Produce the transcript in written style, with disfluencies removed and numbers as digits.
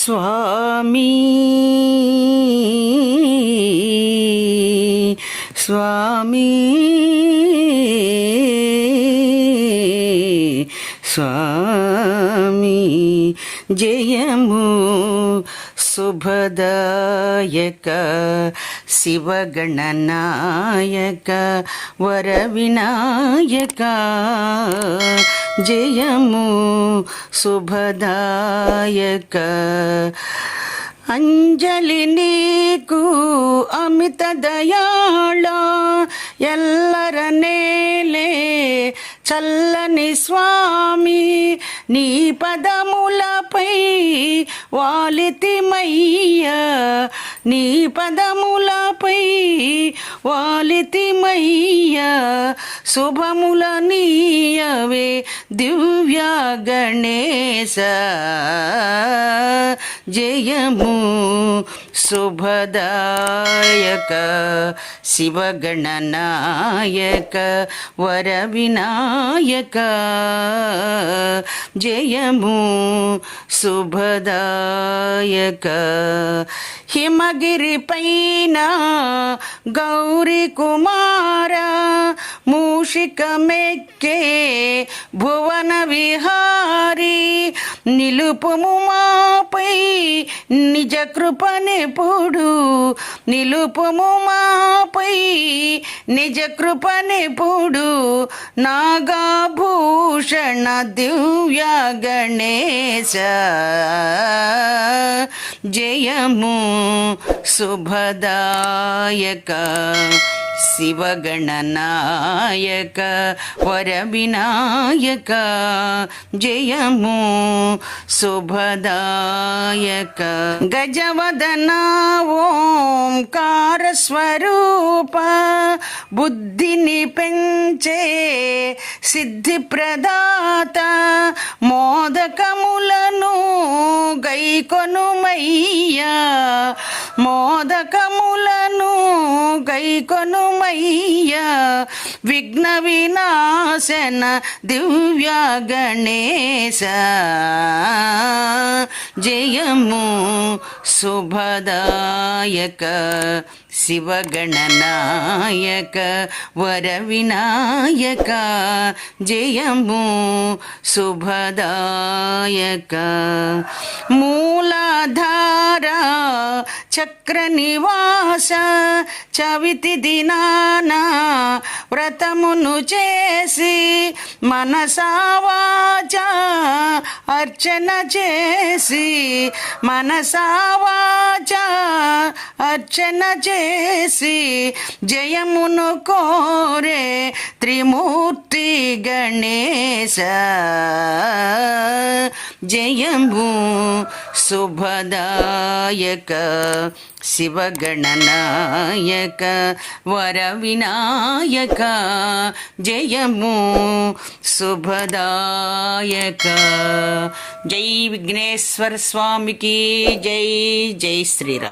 స్వామి స్వామి స్వామి జయము శుభదాయక శివగణనాయక వరవినాయక జయము శుభదాయక అంజలి నీకు అమిత దయాళ ఎల్లర నేలే చల్లని స్వామి నీ పదములపై వాలితిమయ్యా నీ పదములపై వాలితిమయ్యా శుభముల నీయవే దివ్య గణేశ జయము శుభదాయక శివగణనాయక వరవినాయక జయము శుభదాయక హిమగిరి పైన గౌరీ కుమార మూషికమెక్కే భువన విహారీ నిలుపుము మాపై నిజ కృపనెప్పుడు నిలుపుము మాపై నిజ కృపనెప్పుడు నాగాభూషణ దివ్య గణేశ జయము శుభదాయక శివగణనాయక వరవినాయక జయము శుభదాయక గజవదన ఓంకార స్వరూప బుద్ధిని పెంచే సిద్ధి ప్రదాత మోదకములను గైకొనుమయ్యా మోదకములను గైకొనుమయ్యా విఘ్న వినాశన దివ్య గణేశ జయము శుభదాయక శివగణనాయక వరవినాయక జయము శుభదాయక మూలాధార చక్ర నివాస చవితి దినాన వ్రతమును చేసి మనసా వాచా అర్చన చేసి మనసా వాచా అర్చన చేసి జయమును కోరే త్రిమూర్తి గణేశ జయము శుభదాయక శివగణనాయక వరవినాయక జయము శుభదాయక జై విఘ్నేశ్వర స్వామికి జై జై శ్రీరామ్.